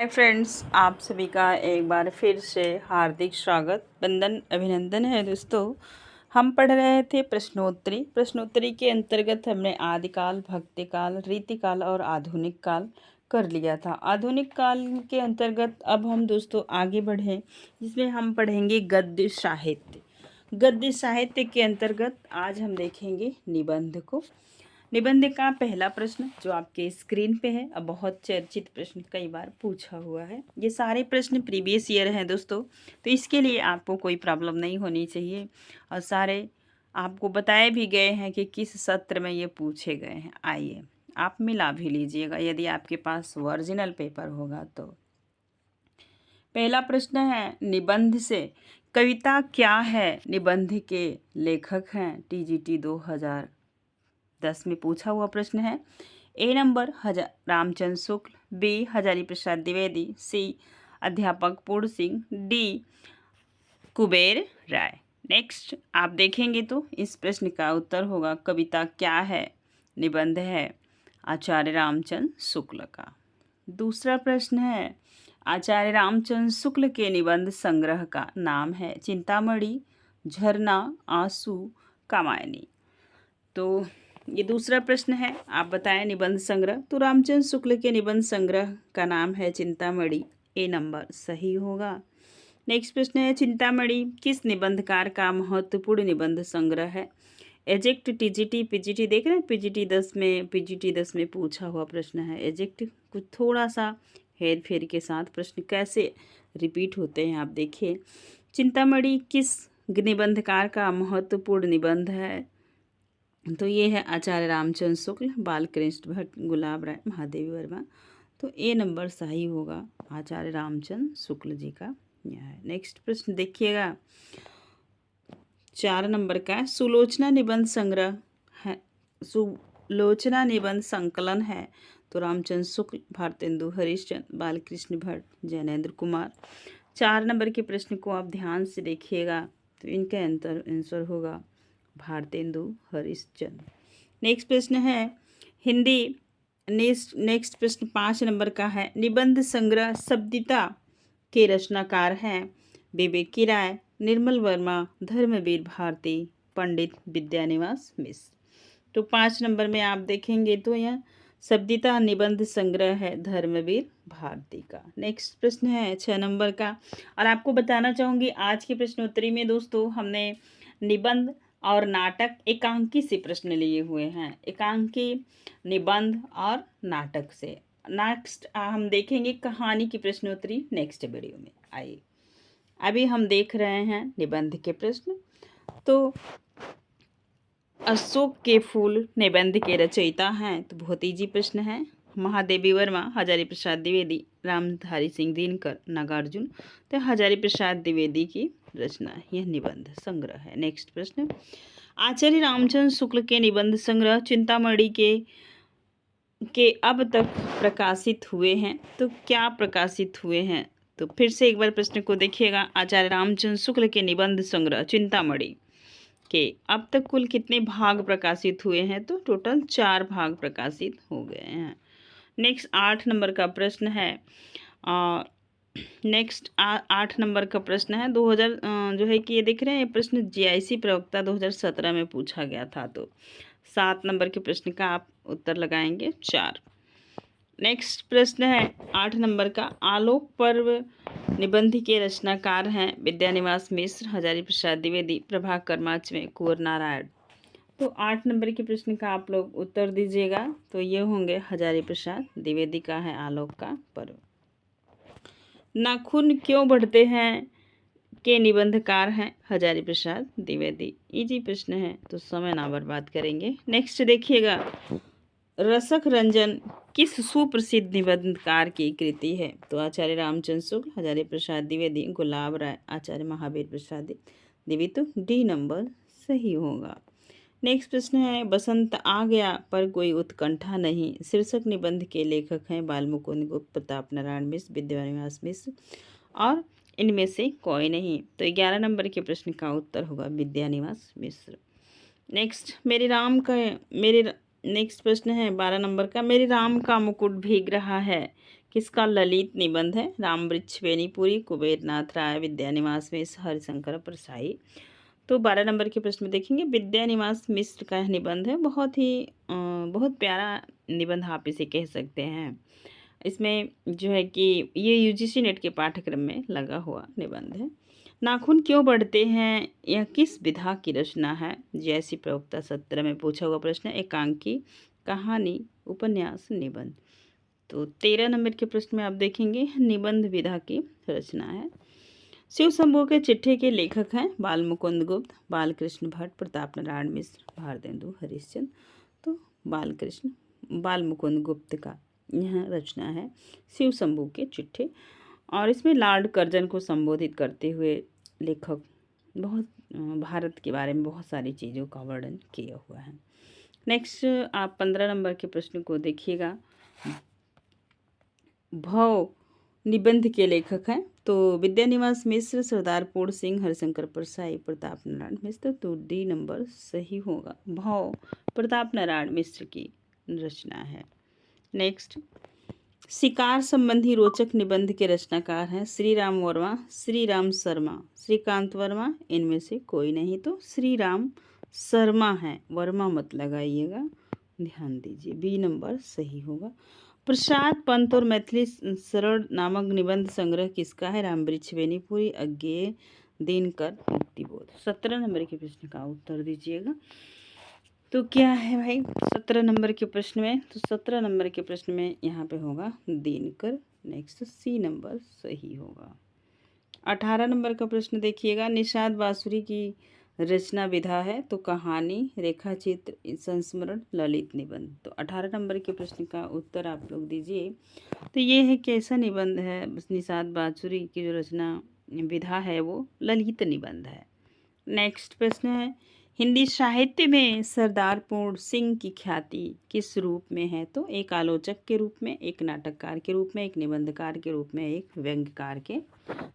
Hi friends, आप सभी का एक बार फिर से हार्दिक स्वागत वंदन अभिनंदन है। दोस्तों, हम पढ़ रहे थे प्रश्नोत्तरी के अंतर्गत हमने आदिकाल, भक्तिकाल, रीतिकाल और आधुनिक काल कर लिया था। आधुनिक काल के अंतर्गत अब हम दोस्तों आगे बढ़ें, जिसमें हम पढ़ेंगे गद्य साहित्य। गद्य साहित्य के अंतर्गत आज हम देखेंगे निबंध को। निबंध का पहला प्रश्न जो आपके स्क्रीन पे है, अब बहुत चर्चित प्रश्न कई बार पूछा हुआ है। ये सारे प्रश्न प्रीवियस ईयर हैं दोस्तों, तो इसके लिए आपको कोई प्रॉब्लम नहीं होनी चाहिए। और सारे आपको बताए भी गए हैं कि किस सत्र में ये पूछे गए हैं। आइए आप मिला भी लीजिएगा यदि आपके पास ओरिजिनल पेपर होगा तो। पहला प्रश्न है, निबंध से कविता क्या है? निबंध के लेखक हैं। टीजीटी 2010 में पूछा हुआ प्रश्न है। ए नंबर रामचंद्र शुक्ल, बी हजारी प्रसाद द्विवेदी, सी अध्यापक पूर्ण सिंह, डी कुबेर राय। नेक्स्ट आप देखेंगे तो इस प्रश्न का उत्तर होगा कविता क्या है? निबंध है आचार्य रामचंद्र शुक्ल का। दूसरा प्रश्न है, आचार्य रामचंद्र शुक्ल के निबंध संग्रह का नाम है चिंतामणि, झरना, आंसू, कामायनी। तो ये दूसरा प्रश्न है, आप बताएं निबंध संग्रह। तो रामचंद्र शुक्ल के निबंध संग्रह का नाम है चिंतामणि। ए नंबर सही होगा। नेक्स्ट प्रश्न है, चिंतामणि किस निबंधकार का महत्वपूर्ण निबंध संग्रह है? एजेक्ट, टीजीटी, पीजीटी देख रहे हैं। पीजीटी 10 में पूछा हुआ प्रश्न है। एजेक्ट कुछ थोड़ा सा हेर फेर के साथ प्रश्न कैसे रिपीट होते हैं आप देखिए। चिंतामणि किस निबंधकार का महत्वपूर्ण निबंध है? तो ये है आचार्य रामचंद्र शुक्ल, बालकृष्ण भट्ट, गुलाब राय, महादेवी वर्मा। तो ए नंबर सही होगा, आचार्य रामचंद्र शुक्ल जी का यह है। नेक्स्ट प्रश्न देखिएगा, 4 नंबर का है, सुलोचना निबंध संग्रह है, सुलोचना निबंध संकलन है। तो रामचंद्र शुक्ल, भारतेंदु हरिश्चंद्र, बालकृष्ण भट्ट, जैनेन्द्र कुमार। 4 नंबर के प्रश्न को आप ध्यान से देखिएगा, तो इनका आंसर होगा भारतेंदु हरिश्चंद्र। नेक्स्ट प्रश्न है हिंदी। नेक्स्ट प्रश्न 5 नंबर का है, निबंध संग्रह शब्दिता के रचनाकार हैं विवेकी राय, निर्मल वर्मा, धर्मवीर भारती, पंडित विद्यानिवास मिश्र। तो 5 नंबर में आप देखेंगे तो यह शब्दिता निबंध संग्रह है धर्मवीर भारती का। नेक्स्ट प्रश्न है 6 नंबर का, और आपको बताना चाहूँगी आज की प्रश्नोत्तरी में दोस्तों हमने निबंध और नाटक एकांकी से प्रश्न लिए हुए हैं। एकांकी, निबंध और नाटक से। नेक्स्ट हम देखेंगे कहानी की प्रश्नोत्तरी नेक्स्ट वीडियो में। आइए अभी हम देख रहे हैं निबंध के प्रश्न। तो अशोक के फूल निबंध के रचयिता हैं, तो बहुत ईजी प्रश्न है। महादेवी वर्मा, हजारी प्रसाद द्विवेदी, रामधारी सिंह दिनकर, नागार्जुन। तो हजारी प्रसाद द्विवेदी की रचना यह निबंध संग्रह है। नेक्स्ट प्रश्न, आचार्य रामचंद्र शुक्ल के निबंध संग्रह चिंतामणि के अब तक प्रकाशित हुए हैं। तो क्या प्रकाशित हुए हैं? तो फिर से एक बार प्रश्न को देखिएगा, आचार्य रामचंद्र शुक्ल के निबंध संग्रह चिंतामणि के अब तक कुल कितने भाग प्रकाशित हुए हैं? तो टोटल 4 भाग प्रकाशित हो गए हैं। नेक्स्ट 8 नंबर का प्रश्न है। नेक्स्ट 8 नंबर का प्रश्न है 2000 जो है कि ये देख रहे हैं, ये प्रश्न जीआईसी प्रवक्ता 2017 में पूछा गया था। तो 7 नंबर के प्रश्न का आप उत्तर लगाएंगे 4। नेक्स्ट प्रश्न है 8 नंबर का, आलोक पर्व निबंध के रचनाकार हैं विद्यानिवास मिश्र, हजारी प्रसाद द्विवेदी, प्रभाकर माचवे, कुंवर नारायण। तो 8 नंबर के प्रश्न का आप लोग उत्तर दीजिएगा। तो ये होंगे हजारी प्रसाद द्विवेदी का है आलोक का पर्व। नाखून क्यों बढ़ते हैं के निबंधकार हैं हजारी प्रसाद द्विवेदी। इजी प्रश्न है, तो समय ना बर्बाद करेंगे। नेक्स्ट देखिएगा, रसक रंजन किस सुप्रसिद्ध निबंधकार की कृति है? तो आचार्य रामचंद्र शुक्ल, हजारी प्रसाद द्विवेदी, गुलाब राय, आचार्य महावीर प्रसाद द्विवेदी। तो डी नंबर सही होगा। नेक्स्ट प्रश्न है, बसंत आ गया पर कोई उत्कंठा नहीं शीर्षक निबंध के लेखक हैं बालमुकुंद गुप्त, प्रताप नारायण मिश्र, विद्यानिवास मिश्र, और इनमें से कोई नहीं। तो 11 नंबर के प्रश्न का उत्तर होगा विद्यानिवास मिश्र। नेक्स्ट प्रश्न है 12 नंबर का, मेरे राम का मुकुट भीग रहा है किसका ललित निबंध है? रामवृक्ष बेनीपुरी, कुबेरनाथ राय, विद्यानिवास मिश्र, हरिशंकर परसाई। तो 12 नंबर के प्रश्न में देखेंगे विद्यानिवास मिश्र का निबंध है। बहुत प्यारा निबंध आप इसे कह सकते हैं। इसमें जो है कि ये यूजीसी नेट के पाठ्यक्रम में लगा हुआ निबंध है। नाखून क्यों बढ़ते हैं, यह किस विधा की रचना है? जैसी प्रवक्ता 17 में पूछा हुआ प्रश्न है। एकांकी, कहानी, उपन्यास, निबंध। तो 13 नंबर के प्रश्न में आप देखेंगे निबंध विधा की रचना है। शिव शंभू के चिट्ठे के लेखक हैं बाल मुकुंद गुप्त, बालकृष्ण भट्ट, प्रताप नारायण मिश्र, भारतेंदु हरिश्चंद्र। तो बाल मुकुंद गुप्त का यह रचना है शिव शंभू के चिट्ठे। और इसमें लॉर्ड कर्जन को संबोधित करते हुए लेखक बहुत भारत के बारे में बहुत सारी चीज़ों का वर्णन किया हुआ है। नेक्स्ट आप 15 नंबर के प्रश्न को देखिएगा। भव निबंध के लेखक हैं तो विद्यानिवास मिश्र, सरदार पूर्ण सिंह, हरिशंकर परसाई, प्रताप नारायण मिश्र। तो डी नंबर सही होगा। भव प्रताप नारायण मिश्र की रचना है। नेक्स्ट शिकार संबंधी रोचक निबंध के रचनाकार हैं श्री राम वर्मा, श्री राम शर्मा, श्रीकांत वर्मा, इनमें से कोई नहीं। तो श्री राम शर्मा है, वर्मा मत लगाइएगा, ध्यान दीजिए। बी नंबर सही होगा। प्रसाद पंत और मैथिली सरल नामक निबंध संग्रह किसका है? रामवृक्ष बेनीपुरी, अज्ञेय, दिनकर, मुक्तिबोध। 17 नंबर के प्रश्न का उत्तर दीजिएगा। तो क्या है भाई 17 नंबर के प्रश्न में? तो 17 नंबर के प्रश्न में यहाँ पे होगा दिनकर। नेक्स्ट सी नंबर सही होगा। 18 नंबर का प्रश्न देखिएगा। निषाद बांसुरी की रचना विधा है तो कहानी, रेखाचित्र, संस्मरण, ललित निबंध। तो 18 नंबर के प्रश्न का उत्तर आप लोग दीजिए। तो ये है कैसा निबंध है? निषाद बांसुरी की जो रचना विधा है वो ललित निबंध है। नेक्स्ट प्रश्न है हिंदी साहित्य में सरदार पूर्ण सिंह की ख्याति किस रूप में है? तो एक आलोचक के रूप में, एक नाटककार के रूप में, एक निबंधकार के रूप में, एक व्यंग्यकार के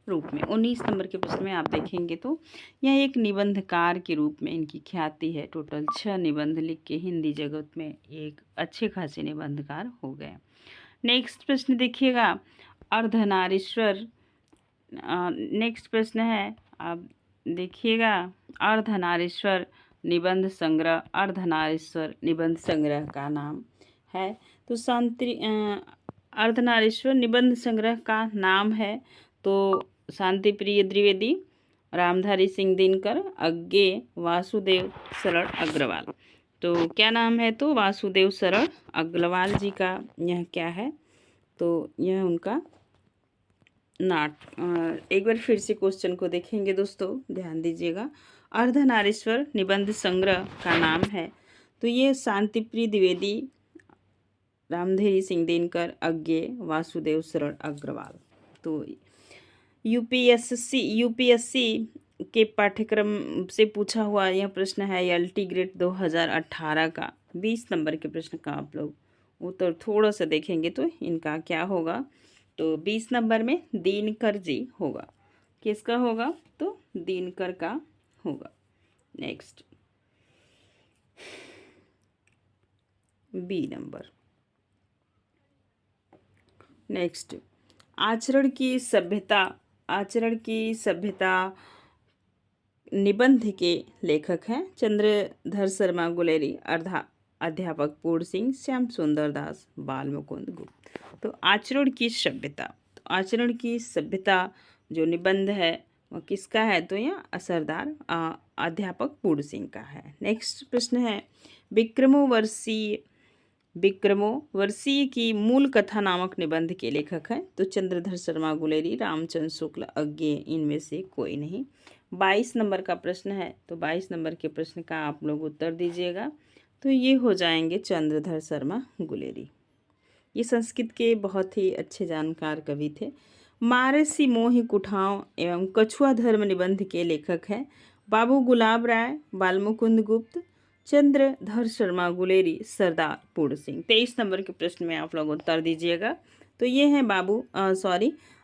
रूप में। 19 नंबर के प्रश्न में आप देखेंगे तो यह एक निबंधकार के रूप में इनकी ख्याति है। टोटल 6 निबंध लिख के हिंदी जगत में एक अच्छे खासे निबंधकार हो गए। नेक्स्ट प्रश्न देखिएगा अर्धनारीश्वर। नेक्स्ट प्रश्न है आप देखिएगा अर्धनारीश्वर निबंध संग्रह, अर्धनारीश्वर निबंध संग्रह का नाम है। तो अर्धनारीश्वर निबंध संग्रह का नाम है तो शांति प्रिय द्विवेदी, रामधारी सिंह दिनकर, अज्ञेय, वासुदेव सरल अग्रवाल। तो क्या नाम है? तो वासुदेव सरल अग्रवाल जी का यह क्या है? तो यह उनका एक बार फिर से क्वेश्चन को देखेंगे दोस्तों, ध्यान दीजिएगा। अर्धनारीश्वर निबंध संग्रह का नाम है तो ये शांतिप्रिय द्विवेदी, रामधारी सिंह दिनकर, अज्ञेय, वासुदेव सरल अग्रवाल। तो यूपीएससी के पाठ्यक्रम से पूछा हुआ यह प्रश्न है एलटी ग्रेड 2018 का। 20 नंबर के प्रश्न का आप लोग उत्तर थोड़ा सा देखेंगे तो इनका क्या होगा? तो 20 नंबर में दिनकर जी होगा। किसका होगा? तो दिनकर का होगा। Next B number. नेक्स्ट आचरण की सभ्यता निबंध के लेखक हैं चंद्रधर शर्मा गुलेरी, अध्यापक पूर्ण सिंह, श्याम सुंदर दास, बाल मुकुंद गुप्त। तो आचरण की सभ्यता जो निबंध है वह किसका है? तो यह सरदार अध्यापक पूर्ण सिंह का है। नेक्स्ट प्रश्न है विक्रमोर्वशीय की मूल कथा नामक निबंध के लेखक हैं तो चंद्रधर शर्मा गुलेरी, रामचंद्र शुक्ल, अज्ञेय, इनमें से कोई नहीं। 22 नंबर का प्रश्न है तो 22 नंबर के प्रश्न का आप लोग उत्तर दीजिएगा। तो ये हो जाएंगे चंद्रधर शर्मा गुलेरी। ये संस्कृत के बहुत ही अच्छे जानकार कवि थे। मारसी मोहि कुठाव एवं कछुआ धर्म निबंध के लेखक हैं बाबू गुलाब राय, बालमुकुंद गुप्त, चंद्रधर शर्मा गुलेरी, सरदार पूर्ण सिंह। 23 नंबर के प्रश्न में आप लोग उत्तर दीजिएगा। तो ये हैं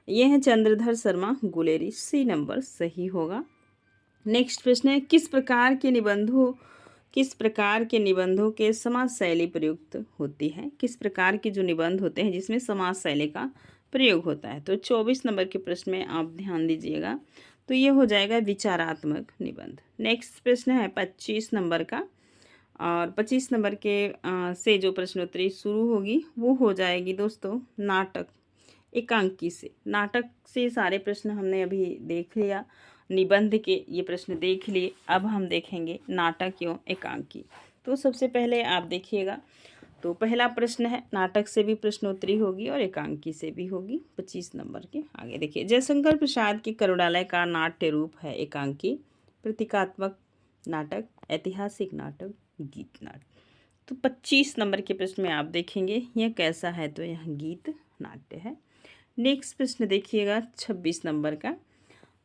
ये हैं चंद्रधर शर्मा गुलेरी। सी नंबर सही होगा। नेक्स्ट प्रश्न है किस प्रकार के निबंधों किस प्रकार के निबंधों के समास शैली प्रयुक्त होती है? किस प्रकार के जो निबंध होते हैं जिसमें समास शैली का प्रयोग होता है? तो 24 नंबर के प्रश्न में आप ध्यान दीजिएगा। तो ये हो जाएगा विचारात्मक निबंध। नेक्स्ट प्रश्न है 25 नंबर का, और 25 नंबर के से जो प्रश्नोत्तरी शुरू होगी वो हो जाएगी दोस्तों नाटक एकांकी से। नाटक से सारे प्रश्न हमने अभी देख लिया, निबंध के ये प्रश्न देख लिए। अब हम देखेंगे नाटक एवं एकांकी। तो सबसे पहले आप देखिएगा, तो पहला प्रश्न है, नाटक से भी प्रश्नोत्तरी होगी और एकांकी से भी होगी 25 नंबर के। आगे देखिए, जयशंकर प्रसाद की करुणालय का नाट्य रूप है एकांकी, प्रतीकात्मक नाटक, ऐतिहासिक नाटक, गीत नाटक। तो 25 नंबर के प्रश्न में आप देखेंगे यह कैसा है, तो यह गीत नाट्य है। नेक्स्ट प्रश्न देखिएगा 26 नंबर का,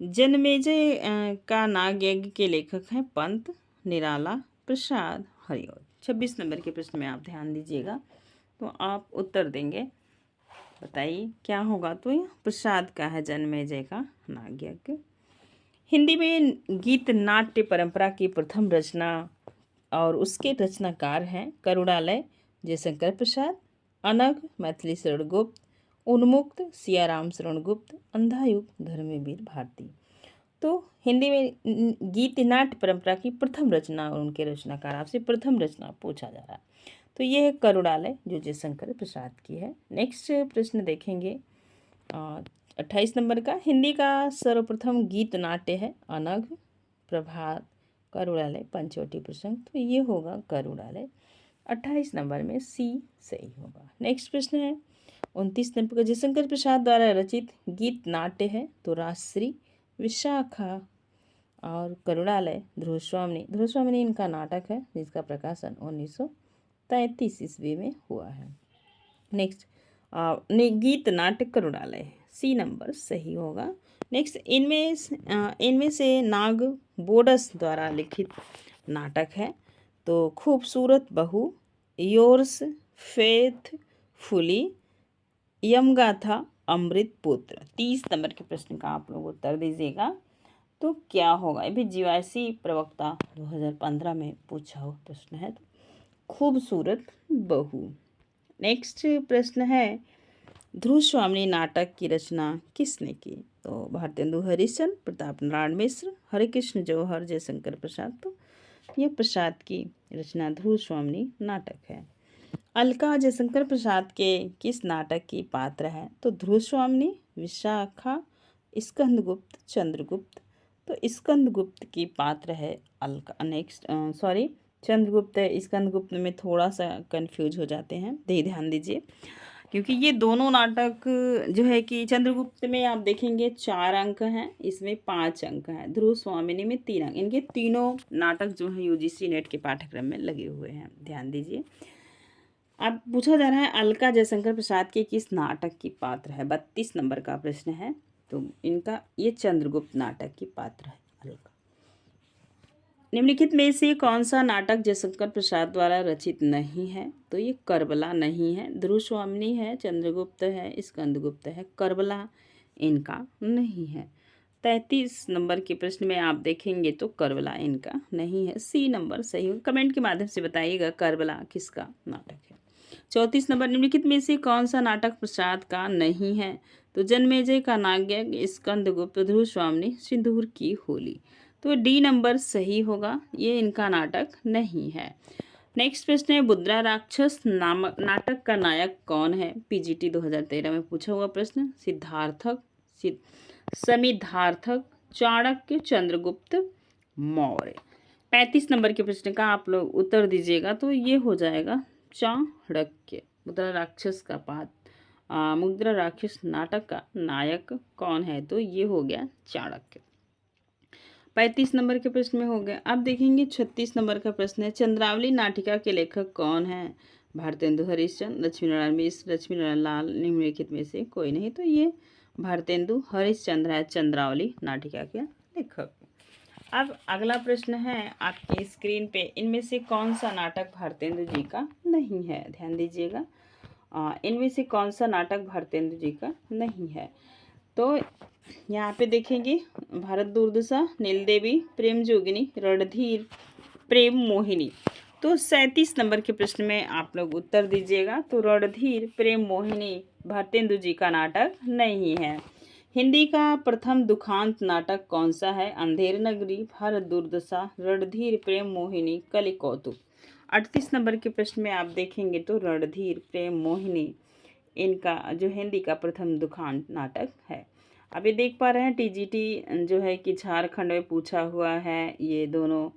जनमेजय का नाग यज्ञ के लेखक हैं पंत, निराला, प्रसाद, हरिऔध। 26 नंबर के प्रश्न में आप ध्यान दीजिएगा, तो आप उत्तर देंगे, बताइए क्या होगा। तो यह प्रसाद का है जनमेजय का नाग यज्ञ। हिंदी में गीत नाट्य परंपरा की प्रथम रचना और उसके रचनाकार हैं करुणालय जयशंकर प्रसाद, अनग मैथिली शरण गुप्त, उन्मुक्त सियाराम शरण गुप्त, अंधायुग धर्मवीर भारती। तो हिंदी में गीत नाट्य परंपरा की प्रथम रचना और उनके रचनाकार, आपसे प्रथम रचना पूछा जा रहा है, तो ये है करुणालय जो जयशंकर प्रसाद की है। नेक्स्ट प्रश्न देखेंगे 28 नंबर का, हिंदी का सर्वप्रथम गीत नाट्य है अनग, प्रभात, करुणालय, पंचवटी प्रसंग। तो ये होगा करुणालय। 28 नंबर में सी सही होगा। नेक्स्ट प्रश्न है 29 नंबर का, जयशंकर प्रसाद द्वारा रचित गीत नाट्य है तो राजश्री, विशाखा और करुणालय, ध्रुवस्वामिनी इनका नाटक है जिसका प्रकाशन 1933 ईस्वी में हुआ है। नेक्स्ट गीत नाट्य करुणालय, सी नंबर सही होगा। नेक्स्ट इनमें से नाग बोडस द्वारा लिखित नाटक है तो खूबसूरत बहू, योर्स फेथफुली, यमगाथा, अमृत पुत्र। 30 नंबर के प्रश्न का आप लोग उत्तर दीजिएगा, तो क्या होगा। ये भी जीवासी प्रवक्ता 2015 में पूछा हुआ प्रश्न है, तो खूबसूरत बहू। नेक्स्ट प्रश्न है, ध्रुवस्वामिनी नाटक की रचना किसने की? तो भारतेंदु हरिश्चंद्र, प्रताप नारायण मिश्र, हरिकृष्ण जौहर, जयशंकर प्रसाद। तो यह प्रसाद की रचना ध्रुवस्वामिनी नाटक है। अलका जयशंकर प्रसाद के किस नाटक की पात्र है? तो ध्रुवस्वामिनी, विशाखा, स्कंदगुप्त, चंद्रगुप्त। तो स्कंदगुप्त की पात्र है अलका। नेक्स्ट चंद्रगुप्त है, स्कंदगुप्त में थोड़ा सा कंफ्यूज हो जाते हैं, ध्यान दीजिए, क्योंकि ये दोनों नाटक जो है कि चंद्रगुप्त में आप देखेंगे 4 अंक हैं, इसमें 5 अंक हैं, ध्रुवस्वामिनी में 3 अंक। इनके तीनों नाटक जो हैं यूजीसी नेट के पाठ्यक्रम में लगे हुए हैं, ध्यान दीजिए। अब पूछा जा रहा है अलका जयशंकर प्रसाद के किस नाटक की पात्र है, 32 नंबर का प्रश्न है। तो इनका ये चंद्रगुप्त नाटक की पात्र है अलका। निम्नलिखित में से कौन सा नाटक जयशंकर प्रसाद द्वारा रचित नहीं है? तो ये करबला नहीं है, ध्रुवस्वामिनी है, चंद्रगुप्त है, स्कंदगुप्त है, करबला इनका नहीं है। 33 नंबर के प्रश्न में आप देखेंगे तो करबला इनका नहीं है, सी नंबर सही होगा। कमेंट के माध्यम से बताइएगा करबला किसका नाटक है। 34 नंबर, निम्नलिखित में से कौन सा नाटक प्रसाद का नहीं है? तो जनमेजय का नाग्यज्ञ, स्कंदगुप्त, ध्रुवस्वामिनी, सिंदूर की होली। तो डी नंबर सही होगा, ये इनका नाटक नहीं है। नेक्स्ट प्रश्न है, मुद्रा राक्षस नामक नाटक का नायक कौन है? पीजीटी 2013 में पूछा हुआ प्रश्न। समिधार्थक, चाणक्य, चंद्रगुप्त मौर्य। 35 नंबर के प्रश्न का आप लोग उत्तर दीजिएगा, तो ये हो जाएगा चाणक्य। मुद्रा राक्षस का मुद्रा राक्षस नाटक का नायक कौन है? तो ये हो गया चाणक्य। 35 नंबर के प्रश्न में हो गया। अब देखेंगे 36 नंबर का प्रश्न है, चंद्रावली नाटिका के लेखक कौन है? भारतेंदु हरिश्चंद्र, लक्ष्मीनारायण मिश्र, लक्ष्मीनारायण लाल, निम्नलिखित में से कोई नहीं। तो ये भारतेंदु हरिश्चंद्र है चंद्रावली नाटिका के लेखक। अब अगला प्रश्न है आपकी स्क्रीन पे, इनमें से कौन सा नाटक भारतेंदु जी का नहीं है? ध्यान दीजिएगा, इनमें से कौन सा नाटक भारतेंदु जी का नहीं है? तो यहाँ पे देखेंगे, भारत दुर्दशा, नीलदेवी, प्रेम जोगिनी, रणधीर प्रेम मोहिनी। तो 37 नंबर के प्रश्न में आप लोग उत्तर दीजिएगा। तो रणधीर प्रेम मोहिनी भारतेंदु जी का नाटक नहीं है। हिंदी का प्रथम दुखांत नाटक कौन सा है? अंधेर नगरी, भारत दुर्दशा, रणधीर प्रेम मोहिनी, कलि कौतुक। 38 नंबर के प्रश्न में आप देखेंगे तो रणधीर प्रेम मोहिनी इनका जो हिंदी का प्रथम दुखांत नाटक है। अभी देख पा रहे हैं टीजीटी जो है कि झारखंड में पूछा हुआ है। ये दोनों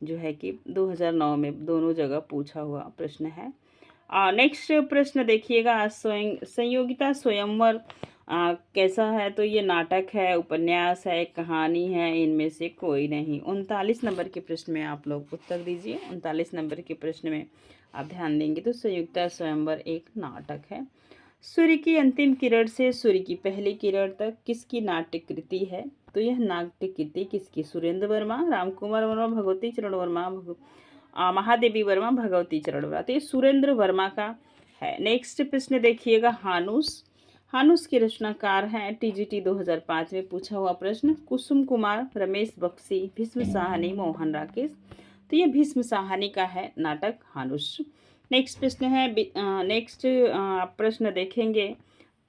जो है कि 2009 में दोनों जगह पूछा हुआ प्रश्न है। नेक्स्ट प्रश्न देखिएगा, संयोगिता स्वयंवर कैसा है? तो ये नाटक है, उपन्यास है, कहानी है, इनमें से कोई नहीं। 39 नंबर के प्रश्न में आप लोग उत्तर दीजिए। 39 नंबर के प्रश्न में आप ध्यान देंगे तो संयुक्ता स्वयंवर एक नाटक है। सूर्य की अंतिम किरण से सूर्य की पहली किरण तक किसकी नाट्य कृति है? तो यह नाट्य कृति किसकी? सुरेंद्र वर्मा, रामकुमार वर्मा, भगवती चरण वर्मा, महादेवी वर्मा, भगवती चरण वर्मा। तो ये सुरेंद्र वर्मा का है। नेक्स्ट प्रश्न देखिएगा, हानुस। हानुस के रचनाकार हैं टीजीटी 2005 में पूछा हुआ प्रश्न, कुसुम कुमार, रमेश बख्शी, भीष्म साहनी, मोहन राकेश। तो ये भीष्म साहनी का है नाटक हानुस। नेक्स्ट प्रश्न है, नेक्स्ट आप प्रश्न देखेंगे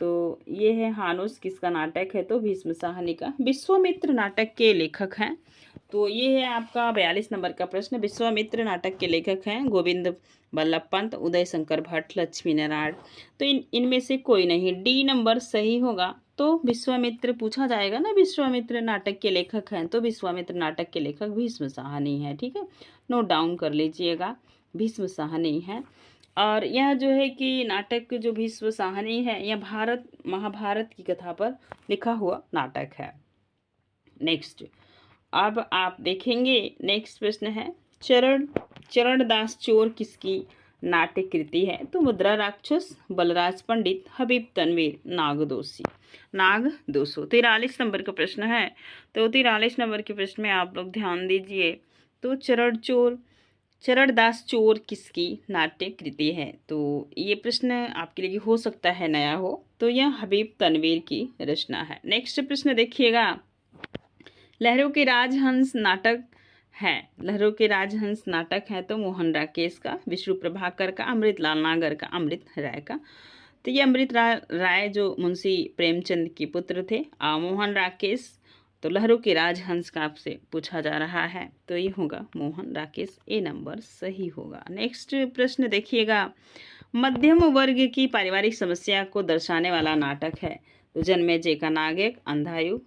तो ये है हानुस किसका नाटक है? तो भीष्म साहनी का। विश्वामित्र नाटक के लेखक हैं। तो ये है आपका 42 नंबर का प्रश्न। विश्वामित्र नाटक के लेखक हैं गोविंद बल्लभ पंत, उदय शंकर भट्ट, लक्ष्मी नारायण। तो इनमें से कोई नहीं, डी नंबर सही होगा। तो विश्वामित्र पूछा जाएगा ना, विश्वामित्र नाटक के लेखक हैं, तो विश्वामित्र नाटक के लेखक भीष्म साहनी है। ठीक है, नोट डाउन कर लीजिएगा, भीष्म साहनी है। और यह जो है कि नाटक जो भीष्म साहनी है, यह भारत महाभारत की कथा पर लिखा हुआ नाटक है। नेक्स्ट अब आप देखेंगे, नेक्स्ट प्रश्न है, चरणदास चोर किसकी नाट्य कृति है? तो मुद्रा राक्षस, बलराज पंडित, हबीब तनवीर, नागदोषी। 43 नंबर का प्रश्न है। तो 43 नंबर के प्रश्न में आप लोग ध्यान दीजिए। तो चरणदास चोर किसकी नाट्य कृति है? तो ये प्रश्न आपके लिए हो सकता है नया हो, तो यह हबीब तनवीर की रचना है। नेक्स्ट प्रश्न देखिएगा, लहरों के राजहंस नाटक है। लहरों के राजहंस नाटक है तो मोहन राकेश का, विष्णु प्रभाकर का, अमृतलाल नागर का, अमृत राय का। तो ये अमृत राय जो मुंशी प्रेमचंद के पुत्र थे। मोहन राकेश, तो लहरों के राजहंस का आपसे पूछा जा रहा है, तो ये होगा मोहन राकेश, ए नंबर सही होगा। नेक्स्ट प्रश्न देखिएगा, मध्यम वर्ग की पारिवारिक समस्या को दर्शाने वाला नाटक है। तो जन्मेजय का नायक, अंधायुग,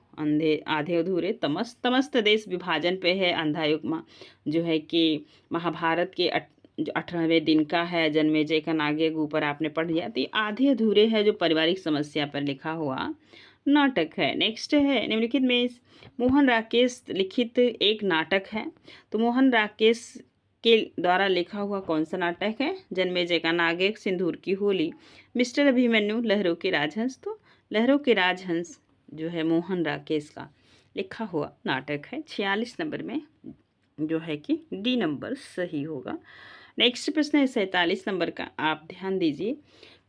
आधे अधूरे, तमस्त देश विभाजन पे है अंधायुग जो है कि महाभारत के 18वें दिन का है। जन्मेजय का नायक ऊपर आपने पढ़ लिया। तो आधे अधूरे है जो पारिवारिक समस्या पर लिखा हुआ नाटक है। नेक्स्ट है, निम्नलिखित में मोहन राकेश लिखित एक नाटक है। तो मोहन राकेश के द्वारा लिखा हुआ कौन सा नाटक है? जन्मेजय का नायक, सिंदूर की होली, मिस्टर अभिमन्यु, लहरों के राजहंस। तो लहरों के राजहंस जो है मोहन राकेश का लिखा हुआ नाटक है। 46 नंबर में जो है कि डी नंबर सही होगा। नेक्स्ट प्रश्न है 47 नंबर का, आप ध्यान दीजिए,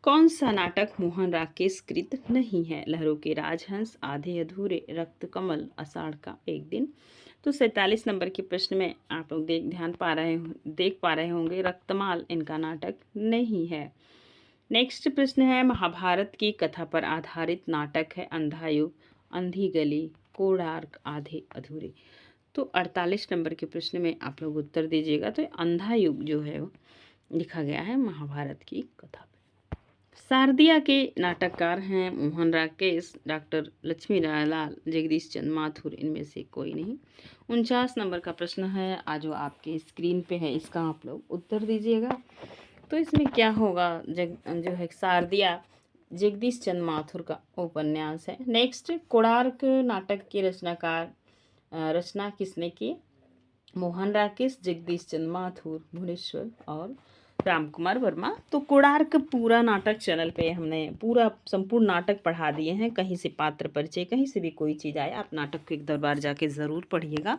कौन सा नाटक मोहन राकेश कृत नहीं है? लहरों के राजहंस, आधे अधूरे, रक्त कमल, आषाढ़ का एक दिन। तो 47 नंबर के प्रश्न में आप लोग देख पा रहे होंगे, रक्तमाल इनका नाटक नहीं है। नेक्स्ट प्रश्न है, महाभारत की कथा पर आधारित नाटक है अंधायुग, अंधी गली, कोणार्क, आधे अधूरे। तो 48 नंबर के प्रश्न में आप लोग उत्तर दीजिएगा। तो अंधायुग जो है वो लिखा गया है महाभारत की कथा पर। शारदिया के नाटककार हैं मोहन राकेश, डॉक्टर लक्ष्मी नारायण, जगदीश चंद्र माथुर, इनमें से कोई नहीं। 49 नंबर का प्रश्न है, आज जो आपके स्क्रीन पे है, इसका आप लोग उत्तर दीजिएगा। तो इसमें क्या होगा, जो है शारदिया जगदीश चंद्र माथुर का उपन्यास है। नेक्स्ट, कोणार्क नाटक के रचना किसने की? मोहन राकेश, जगदीश चंद्र माथुर, भुवनेश्वर और रामकुमार वर्मा। तो कोणार्क पूरा नाटक चैनल पे हमने पूरा संपूर्ण नाटक पढ़ा दिए हैं। कहीं से पात्र परिचय, कहीं से भी कोई चीज़ आए, आप नाटक को एक बार जाके ज़रूर पढ़िएगा।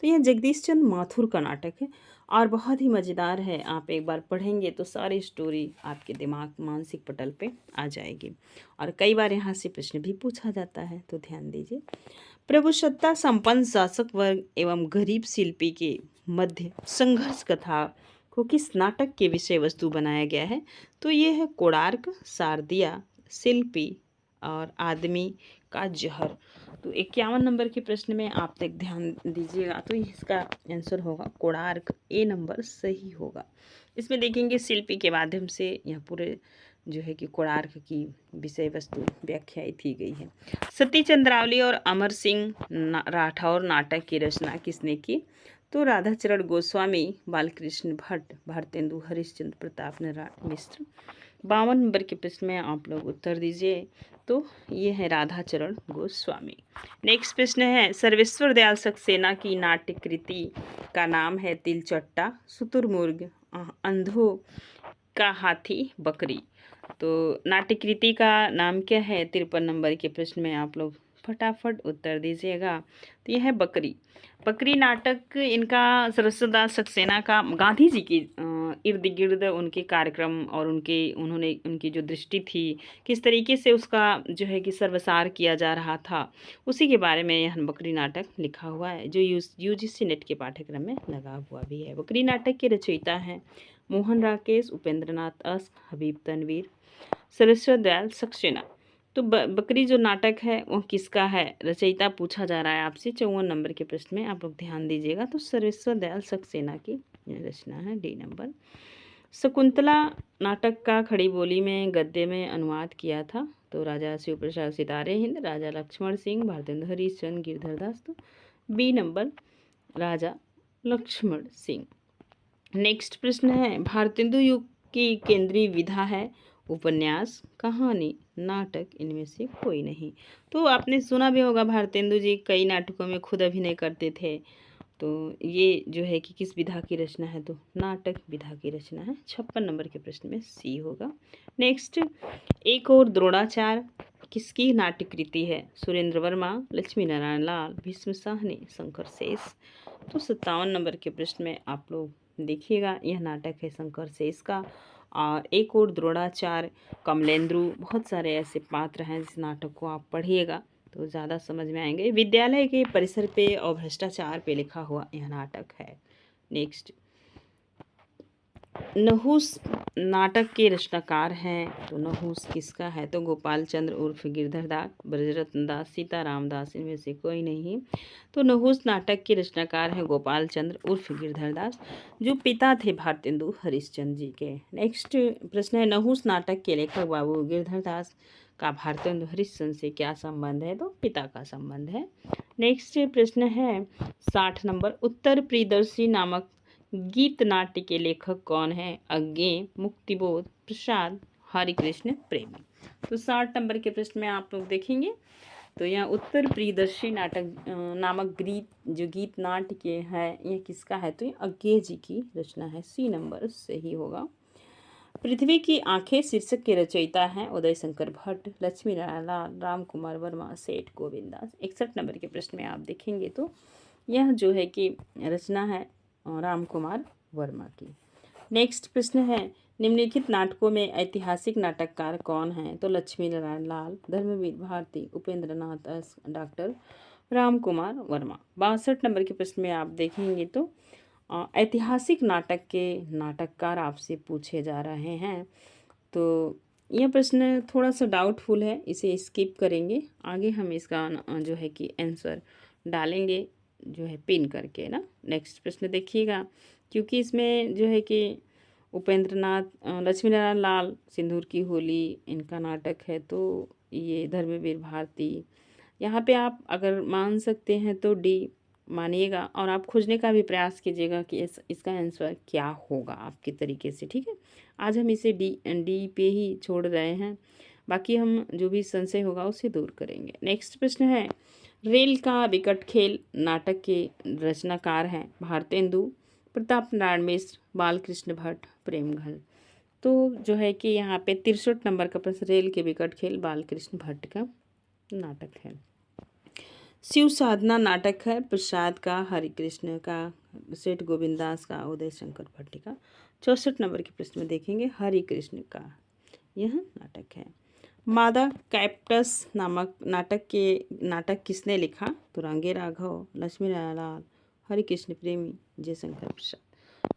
तो यह जगदीश चंद्र माथुर का नाटक है और बहुत ही मज़ेदार है। आप एक बार पढ़ेंगे तो सारी स्टोरी आपके दिमाग मानसिक पटल पे आ जाएगी। और कई बार यहाँ से प्रश्न भी पूछा जाता है, तो ध्यान दीजिए। प्रभुसत्ता संपन्न शासक वर्ग एवं गरीब शिल्पी के मध्य संघर्ष कथा को किस नाटक के विषय वस्तु बनाया गया है? तो ये है कोणार्क, शारदिया, शिल्पी और आदमी का जहर। तो 51 नंबर के प्रश्न में आप तक ध्यान दीजिएगा, तो इसका आंसर होगा कोणार्क। ए नंबर सही होगा। इसमें देखेंगे शिल्पी के माध्यम से यह पूरे जो है कि कोणार्क की विषय वस्तु व्याख्याई थी गई है। सती चंद्रावली और अमर सिंह राठौर नाटक की रचना किसने की? तो राधाचरण गोस्वामी, बालकृष्ण भट्ट, भारतेंदु हरिश्चंद्र, प्रताप नारायण मिश्र। 52 नंबर के प्रश्न में आप लोग उत्तर दीजिए। तो ये है राधाचरण गोस्वामी। नेक्स्ट प्रश्न है, सर्वेश्वर दयाल सक्सेना की नाट्य कृति का नाम है तिलचट्टा, शुतुरमुर्ग, अंधों का हाथी, बकरी। तो नाट्यकृति का नाम क्या है? 53 नंबर के प्रश्न में आप लोग फटाफट उत्तर दीजिएगा। तो यह है बकरी। बकरी नाटक इनका सरस्वती सक्सेना का गांधी जी के इर्द गिर्द उनके कार्यक्रम और उनकी जो दृष्टि थी, किस तरीके से उसका जो है कि सर्वसार किया जा रहा था, उसी के बारे में यह बकरी नाटक लिखा हुआ है, जो यूजीसी नेट के पाठ्यक्रम में लगा हुआ भी है। बकरी नाटक के रचयिता हैं मोहन राकेश, उपेंद्रनाथ अश्क, हबीब तनवीर, सर्वेश्वर दयाल सक्सेना। तो बकरी जो नाटक है वो किसका है? रचयिता पूछा जा रहा है आपसे 54 नंबर के प्रश्न में, आप लोग ध्यान दीजिएगा। तो सर्वेश्वर दयाल सक्सेना की रचना है, डी नंबर। शकुंतला नाटक का खड़ी बोली में गद्य में अनुवाद किया था? तो राजा शिव प्रसाद सितारे हिंद, राजा लक्ष्मण सिंह, भारतेंदु हरिश्चंद्र, गिरधर दास। तो बी नंबर राजा लक्ष्मण सिंह। नेक्स्ट प्रश्न है, भारतेंदु युग की केंद्रीय विधा है? उपन्यास, कहानी, नाटक, इनमें से कोई नहीं। तो आपने सुना भी होगा भारतेंदु जी कई नाटकों में खुद अभिनय करते थे। तो ये जो है कि किस विधा की रचना है? तो नाटक विधा की रचना है। 56 नंबर के प्रश्न में सी होगा। नेक्स्ट, एक और द्रोणाचार्य किसकी नाट्यकृति है? सुरेंद्र वर्मा, लक्ष्मी नारायण लाल, भीष्म साहनी, शंकर शेष। तो 57 नंबर के प्रश्न में आप लोग देखिएगा, यह नाटक है शंकर शेष का। और एक और द्रोणाचार्य, कमलेंद्रु, बहुत सारे ऐसे पात्र हैं जिस नाटक को आप पढ़िएगा तो ज़्यादा समझ में आएंगे। विद्यालय के परिसर पे और भ्रष्टाचार पे लिखा हुआ यह नाटक है। नेक्स्ट, नहुस नाटक के रचनाकार हैं? तो नहुस किसका है? तो गोपाल चंद्र उर्फ गिरधर दास, ब्रजरत्न दास, सीताराम दास, इनमें से कोई नहीं। तो नहुस नाटक के रचनाकार हैं गोपाल चंद्र उर्फ गिरधर दास, जो पिता थे भारतेंदु हरिश्चंद्र जी के। नेक्स्ट प्रश्न है, नहुस नाटक के लेखक बाबू गिरधर दास का भारतेंदु हरिश्चंद्र से क्या संबंध है? तो पिता का संबंध है। नेक्स्ट प्रश्न है 60 नंबर, उत्तर प्रियदर्शी नामक गीत नाट्य के लेखक कौन है? अज्ञेय, मुक्तिबोध, प्रसाद, हरिकृष्ण प्रेमी। तो 60 नंबर के प्रश्न में आप लोग देखेंगे तो यहाँ उत्तर प्रियदर्शी नाटक नामक गीत नाट्य के है, ये किसका है? तो ये अज्ञेय जी की रचना है। सी नंबर सही होगा। पृथ्वी की आंखें शीर्षक के रचयिता हैं उदय शंकर भट्ट, लक्ष्मी नारायण लाल, राम कुमार वर्मा, सेठ गोविंद दास। 61 नंबर के प्रश्न में आप देखेंगे तो यह जो है कि रचना है राम कुमार वर्मा की। नेक्स्ट प्रश्न है, निम्नलिखित नाटकों में ऐतिहासिक नाटककार कौन हैं? तो लक्ष्मी नारायण लाल, धर्मवीर भारती, उपेंद्रनाथ अश्क, डॉक्टर राम कुमार वर्मा। 62 नंबर के प्रश्न में आप देखेंगे तो ऐतिहासिक नाटक के नाटककार आपसे पूछे जा रहे हैं। तो यह प्रश्न थोड़ा सा डाउटफुल है, इसे स्किप करेंगे। आगे हम इसका जो है कि आंसर डालेंगे जो है पिन करके ना। नेक्स्ट प्रश्न देखिएगा, क्योंकि इसमें जो है कि उपेंद्रनाथ लक्ष्मी नारायण लाल, सिंदूर की होली इनका नाटक है, तो ये धर्मवीर भारती। यहाँ पे आप अगर मान सकते हैं तो डी मानिएगा, और आप खोजने का भी प्रयास कीजिएगा कि इसका आंसर क्या होगा आपके तरीके से। ठीक है, आज हम इसे डी पे ही छोड़ रहे हैं, बाकी हम जो भी संशय होगा उसे दूर करेंगे। नेक्स्ट प्रश्न है, रेल का विकट खेल नाटक के रचनाकार हैं? भारतेंदु, प्रताप नारायण मिश्र, बालकृष्ण भट्ट, प्रेमघल। तो जो है कि यहाँ पे 63 नंबर का प्रश्न, रेल के विकट खेल बालकृष्ण भट्ट का नाटक है। शिव साधना नाटक है प्रसाद का, हरि कृष्ण का, सेठ गोविंदास का, उदय शंकर भट्ट का। 64 नंबर के प्रश्न में देखेंगे हरि कृष्ण का यह नाटक है। मादा कैप्टस नामक नाटक किसने लिखा? तो रांगे राघव, लक्ष्मी नारायण लाल, हरि कृष्ण प्रेमी, जयशंकर प्रसाद।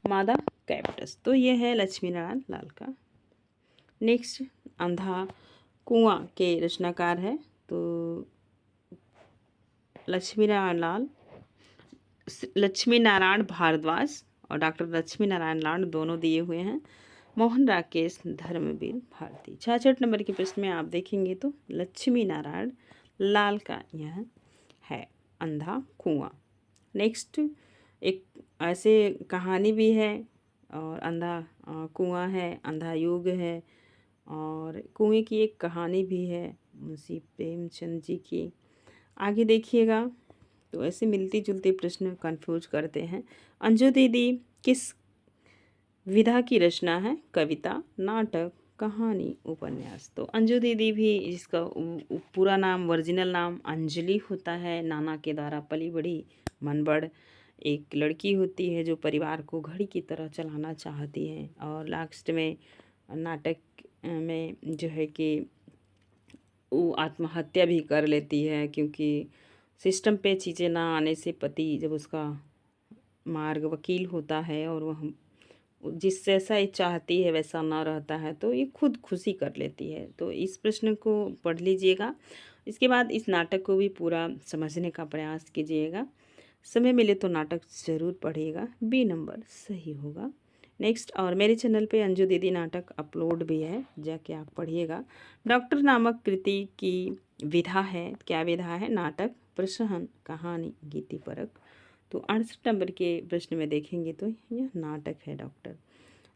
मादा कैप्टस तो ये है लक्ष्मी नारायण लाल का। नेक्स्ट अंधा कुआं के रचनाकार है तो लक्ष्मी नारायण भारद्वाज और डॉक्टर लक्ष्मी नारायण लाल दोनों दिए हुए हैं। मोहन राकेश धर्मवीर भारती। 66 नंबर के प्रश्न में आप देखेंगे तो लक्ष्मी नारायण लाल का यह है अंधा कुआं। नेक्स्ट एक ऐसे कहानी भी है और अंधा कुआं है, अंधा युग है और कुएं की एक कहानी भी है मुंशी प्रेमचंद जी की। आगे देखिएगा तो ऐसे मिलती जुलती प्रश्न कंफ्यूज करते हैं। अंजू दीदी किस विधा की रचना है? कविता, नाटक, कहानी, उपन्यास। तो अंजू दीदी भी जिसका पूरा नाम ओरिजिनल नाम अंजलि होता है, नाना के द्वारा पली बड़ी मनबड़ एक लड़की होती है जो परिवार को घड़ी की तरह चलाना चाहती है और लास्ट में नाटक में जो है कि वो आत्महत्या भी कर लेती है क्योंकि सिस्टम पे चीज़ें ना आने से पति जब उसका मार्ग वकील होता है और वह जिस जैसा ये चाहती है वैसा ना रहता है तो ये खुद खुशी कर लेती है। तो इस प्रश्न को पढ़ लीजिएगा, इसके बाद इस नाटक को भी पूरा समझने का प्रयास कीजिएगा। समय मिले तो नाटक ज़रूर पढ़िएगा, बी नंबर सही होगा। नेक्स्ट और मेरे चैनल पे अंजू दीदी नाटक अपलोड भी है, जाके आप पढ़िएगा। डॉक्टर नामक कृति की विधा है, क्या विधा है? नाटक, प्रसहन, कहानी, गीति परक। तो 68 नंबर के प्रश्न में देखेंगे तो यह नाटक है डॉक्टर।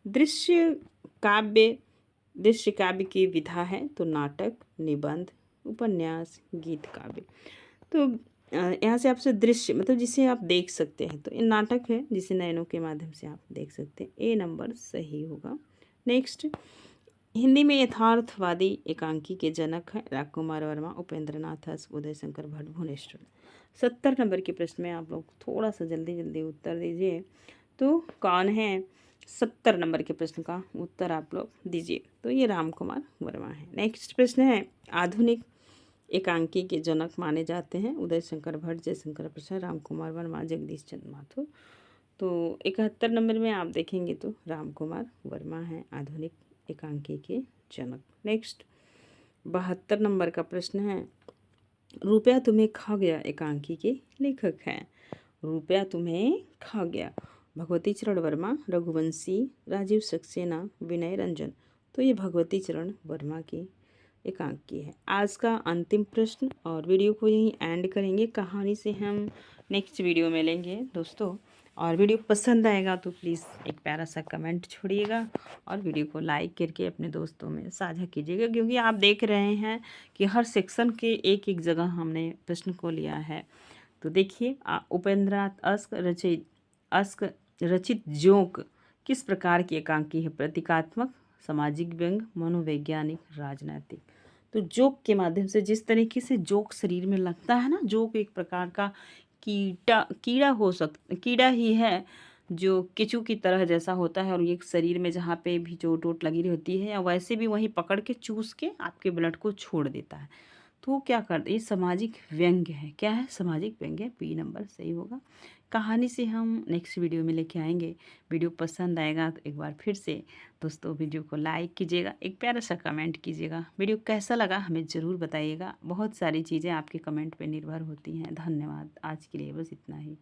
दृश्य काव्य की विधा है तो नाटक, निबंध, उपन्यास, गीत काव्य। तो यहाँ से आपसे दृश्य मतलब जिसे आप देख सकते हैं तो ये नाटक है जिसे नयनों के माध्यम से आप देख सकते हैं, ए नंबर सही होगा। नेक्स्ट हिंदी में यथार्थवादी एकांकी के जनक हैं राजकुमार वर्मा, उपेंद्र नाथ हंस, उदय शंकर भट्ट, भुवनेश्वर। 70 नंबर के प्रश्न में आप लोग थोड़ा सा जल्दी जल्दी उत्तर दीजिए। तो कौन है? 70 नंबर के प्रश्न का उत्तर आप लोग दीजिए। तो ये रामकुमार वर्मा है। नेक्स्ट प्रश्न है आधुनिक एकांकी के जनक माने जाते हैं उदय शंकर भट्ट, जयशंकर प्रसाद, रामकुमार वर्मा, जगदीश चंद्र माथुर। तो 71 नंबर में आप देखेंगे तो रामकुमार वर्मा है आधुनिक एकांकी के जनक। नेक्स्ट 72 नंबर का प्रश्न है रुपया तुम्हें खा गया एकांकी के लेखक हैं। रुपया तुम्हें खा गया भगवती चरण वर्मा, रघुवंशी, राजीव सक्सेना, विनय रंजन। तो ये भगवती चरण वर्मा की एकांकी है। आज का अंतिम प्रश्न और वीडियो को यहीं एंड करेंगे। कहानी से हम नेक्स्ट वीडियो में लेंगे दोस्तों। और वीडियो पसंद आएगा तो प्लीज़ एक प्यारा सा कमेंट छोड़िएगा और वीडियो को लाइक करके अपने दोस्तों में साझा कीजिएगा, क्योंकि आप देख रहे हैं कि हर सेक्शन के एक एक जगह हमने प्रश्न को लिया है। तो देखिए उपेंद्रनाथ अस्क रचित जोक किस प्रकार की एकांकी है? प्रतीकात्मक, सामाजिक व्यंग, मनोवैज्ञानिक, राजनैतिक। तो जोक के माध्यम से जिस तरीके से जोक शरीर में लगता है ना, जोक एक प्रकार का कीड़ा ही है जो केचू की तरह जैसा होता है और ये शरीर में जहाँ पे भी चोट वोट लगी होती है या वैसे भी वहीं पकड़ के चूस के आपके ब्लड को छोड़ देता है। तो वो क्या करते हैं? ये सामाजिक व्यंग्य है। क्या है? सामाजिक व्यंग्य। बी नंबर सही होगा। कहानी से हम नेक्स्ट वीडियो में लेके आएंगे। वीडियो पसंद आएगा तो एक बार फिर से दोस्तों वीडियो को लाइक कीजिएगा, एक प्यारा सा कमेंट कीजिएगा। वीडियो कैसा लगा हमें ज़रूर बताइएगा। बहुत सारी चीज़ें आपके कमेंट पे निर्भर होती हैं। धन्यवाद। आज के लिए बस इतना ही।